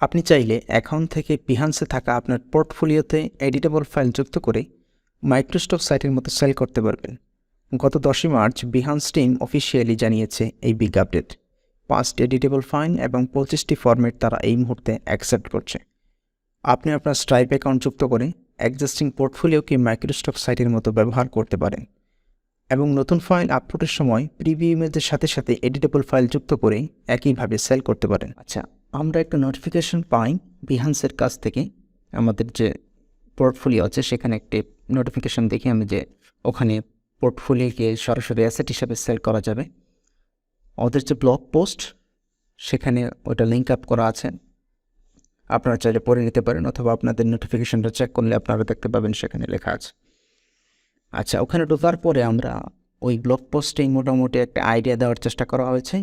আপনি চাইলে অ্যাকাউন্ট থেকে Behance থাকা আপনার পোর্টফোলিওতে এডিটেবল ফাইল যুক্ত করে মাইক্রোস্টক সাইটের মতো সেল করতে পারবেন। গত 10ই মার্চ Behance টিম অফিসিয়ালি জানিয়েছে এই বিগ আপডেট। 5টি এডিটেবল ফাইল এবং 25টি ফরম্যাট তারা এই মুহূর্তে অ্যাকসেপ্ট করছে। আপনি আপনার স্ট্রাইপ অ্যাকাউন্ট যুক্ত করে এক্সিস্টিং পোর্টফোলিওকে মাইক্রোস্টক সাইটের মতো ব্যবহার করতে পারেন এবং নতুন ফাইল আপলোডের সময় প্রিভিউ ইমেজের সাথে সাথে এডিটেবল ফাইল যুক্ত করে একইভাবে সেল করতে পারেন। আচ্ছা, আমরা একটা নোটিফিকেশন পাই Behanceর কাছ থেকে। আমাদের যে পোর্টফোলিও আছে সেখানে একটি নোটিফিকেশন দেখি আমি যে ওখানে পোর্টফোলিওকে সরাসরি অ্যাসেট হিসাবে সেল করা যাবে। ওদের যে ব্লগ পোস্ট সেখানে ওটা লিঙ্ক আপ করা আছে, আপনারা চাইলে পড়ে নিতে পারেন অথবা আপনাদের নোটিফিকেশনটা চেক করলে আপনারা দেখতে পাবেন সেখানে লেখা আছে। আচ্ছা, ওখানে ঢোকার পরে আমরা ওই ব্লগ পোস্টেই মোটামুটি একটা আইডিয়া দেওয়ার চেষ্টা করা হয়েছে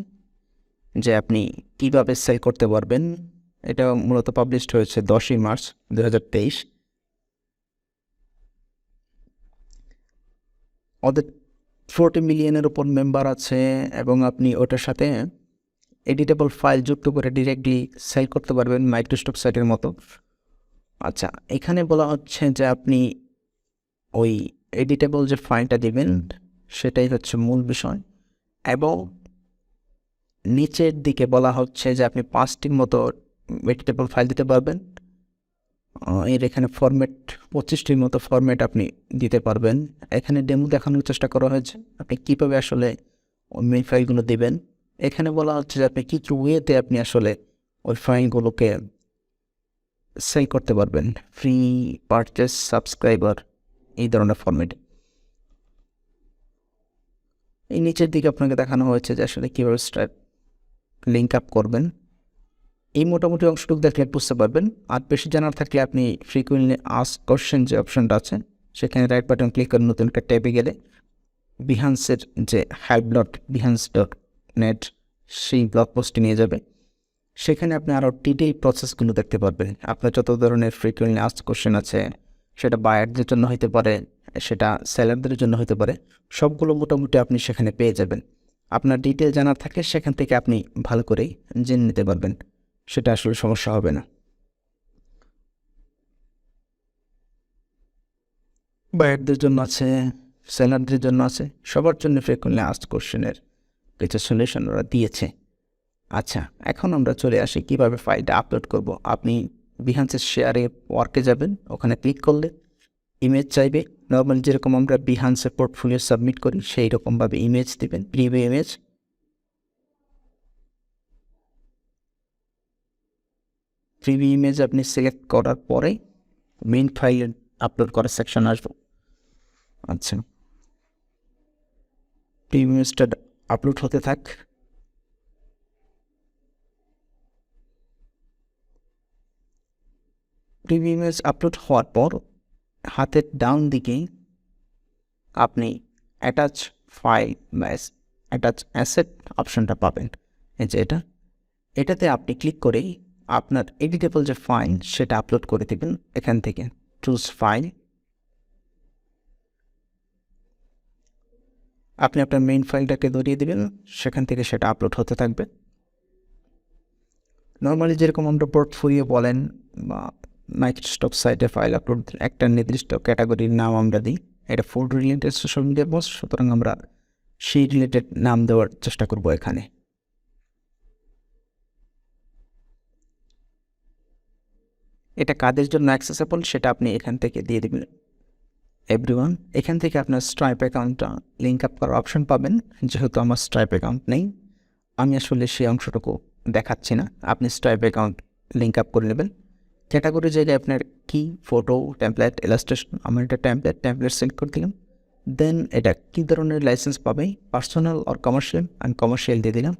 যে আপনি কীভাবে সেল করতে পারবেন। এটা মূলত পাবলিশড হয়েছে 10ই মার্চ 2023। ওদের 40 মিলিয়নের উপর মেম্বার আছে এবং আপনি ওটার সাথে এডিটেবল ফাইল যুক্ত করে ডিরেক্টলি সেল করতে পারবেন মাইক্রোস্টক সাইটের মতো। আচ্ছা, এখানে বলা হচ্ছে যে আপনি ওই এডিটেবল যে ফাইলটা দিবেন সেটাই হচ্ছে মূল বিষয় এবং নিচের দিকে বলা হচ্ছে যে আপনি 5টির মতো এডিটেবল ফাইল দিতে পারবেন। এর এখানে ফরম্যাট 25টির মতো ফরম্যাট আপনি দিতে পারবেন। এখানে ডেমো দেখানোর চেষ্টা করা হয়েছে আপনি কীভাবে আসলে ওই মেইন ফাইলগুলো দেবেন। এখানে বলা হচ্ছে যে আপনি কী ওয়েতে আপনি আসলে ওই ফাইলগুলোকে সেল করতে পারবেন, ফ্রি, পারচেস, সাবস্ক্রাইবার, এই ধরনের ফরম্যাটে। এই নিচের দিকে আপনাকে দেখানো হয়েছে যে আসলে কীভাবে স্ট্রাইপ লিঙ্ক আপ করবেন। এই মোটামুটি অংশটুকু দেখলে বুঝতে পারবেন। আর বেশি জানার থাকলে আপনি ফ্রিকুয়েন্টলি আস্ক কোশ্চেন যে অপশনটা আছে সেখানে রাইট বাটন ক্লিক করে নতুন একটা ট্যাবে গেলে Behanceর যে help.behance.net সেই ব্লগ পোস্টে নিয়ে যাবে। সেখানে আপনি আরও ডিটেইল প্রসেসগুলো দেখতে পারবেন। আপনার যত ধরনের ফ্রিকুয়েন্টলি আস্ক কোশ্চেন আছে, সেটা বায়ারদের জন্য হতে পারে, সেটা সেলারদের জন্য হতে পারে, সবগুলো মোটামুটি আপনি সেখানে পেয়ে যাবেন। আপনার ডিটেল জানার থাকলে সেখান থেকে আপনি ভালো করেই জেনে নিতে পারবেন, সেটা আসলে সমস্যা হবে না। বায়ারদের জন্য আছে, সেলারদের জন্য আছে, সবার জন্য ফ্রিকুয়েন্টলি আস্কড কোশ্চেনের কিছু সলিউশন ওরা দিয়েছে। আচ্ছা, এখন আমরা চলে আসি কীভাবে ফাইলটা আপলোড করব। আপনি Behanceর শেয়ারে ওয়ার্কে যাবেন, ওখানে ক্লিক করলে ইমেজ চাইবে। নর্মালি যেরকম আমরা Behanceর পোর্টফোলিও সাবমিট করি সেই রকমভাবে ইমেজ দেবেন, প্রিভিউ ইমেজ। প্রিভিউ ইমেজ আপনি সিলেক্ট করার পরে মেইন ফাইল আপলোড করার সেকশন আসবে। আচ্ছা, প্রিভিউ ইমেজটা আপলোড হতে থাক। প্রিভিউ ইমেজ আপলোড হওয়ার পর হাতের ডাউন দিকে আপনি অ্যাটাচ ফাইল বা অ্যাটাচ অ্যাসেট অপশনটা পাবেন। এই যে এটাতে আপনি ক্লিক করে আপনার এডিটেবল যে ফাইল সেটা আপলোড করে দেবেন। এখান থেকে চুজ ফাইল, আপনি আপনার মেইন ফাইলটাকে ধরিয়ে দেবেন, সেখান থেকে সেটা আপলোড হতে থাকবে। নর্মালি যেরকম আমরা পোর্টফোলিও বলেন বা মাইক্রোস্টক সাইটে ফাইল আপলোড একটা নির্দিষ্ট ক্যাটাগরির নাম আমরা দিই। এটা food related social media post, সুতরাং আমরা সেই রিলেটেড নাম দেওয়ার চেষ্টা করব এখানে। এটা কাদের জন্য অ্যাক্সেসেবল সেটা আপনি এখান থেকে দিয়ে দেবেন এভরিওয়ান। এখান থেকে আপনার স্ট্রাইপ অ্যাকাউন্টটা লিঙ্ক আপ করার অপশন পাবেন। যেহেতু আমার স্ট্রাইপ অ্যাকাউন্ট নেই, আমি আসলে সেই অংশটুকু দেখাচ্ছি না। আপনি স্ট্রাইপ অ্যাকাউন্ট লিঙ্ক আপ করে নেবেন। ক্যাটাগরি জায়গায় আপনার কি, ফটো, টেমপ্লেট, ইলাস্ট্রেশন, আমার এটা টেমপ্লেট সিলেক্ট করে দিলাম। দেন এটা কী ধরনের লাইসেন্স পাবে, পার্সোনাল আর কমার্শিয়াল, আমি কমার্শিয়াল দিয়ে দিলাম।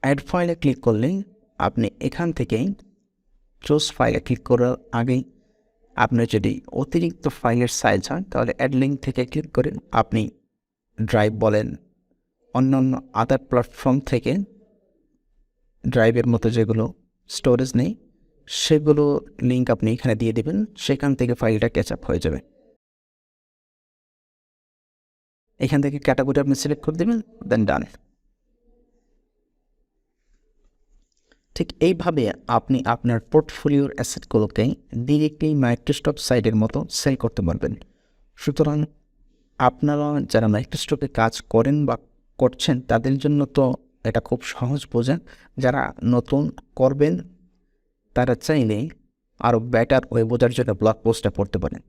অ্যাড ফাইলে ক্লিক করলে আপনি এখান থেকেই চুজ ফাইলে ক্লিক করার আগেই আপনার যদি অতিরিক্ত ফাইলের সাইজ হয় তাহলে অ্যাড লিঙ্ক থেকে ক্লিক করে আপনি ড্রাইভ বলেন, অন্যান্য আদার প্ল্যাটফর্ম থেকে ড্রাইভের মতো যেগুলো স্টোরেজ নেই সেগুলো লিঙ্ক আপনি এখানে দিয়ে দেবেন। সেখান থেকে ফাইলটা ক্যাচ আপ হয়ে যাবে। এখান থেকে ক্যাটাগরি আপনি সিলেক্ট করে দেবেন, দেন ডান। ঠিক এইভাবে আপনি আপনার পোর্টফোলিওর অ্যাসেটগুলোকে ডিরেক্টলি মাইক্রোস্টক সাইটের মতো সেল করতে পারবেন। সুতরাং আপনারা যারা মাইক্রোস্টকে কাজ করেন বা করছেন তাদের জন্য তো এটা খুব সহজ বোঝা। যারা নতুন করবেন তারা চাইলে আরও বেটার ওয়ে বোঝার জন্য ব্লগ পোস্টটা পড়তে পারেন।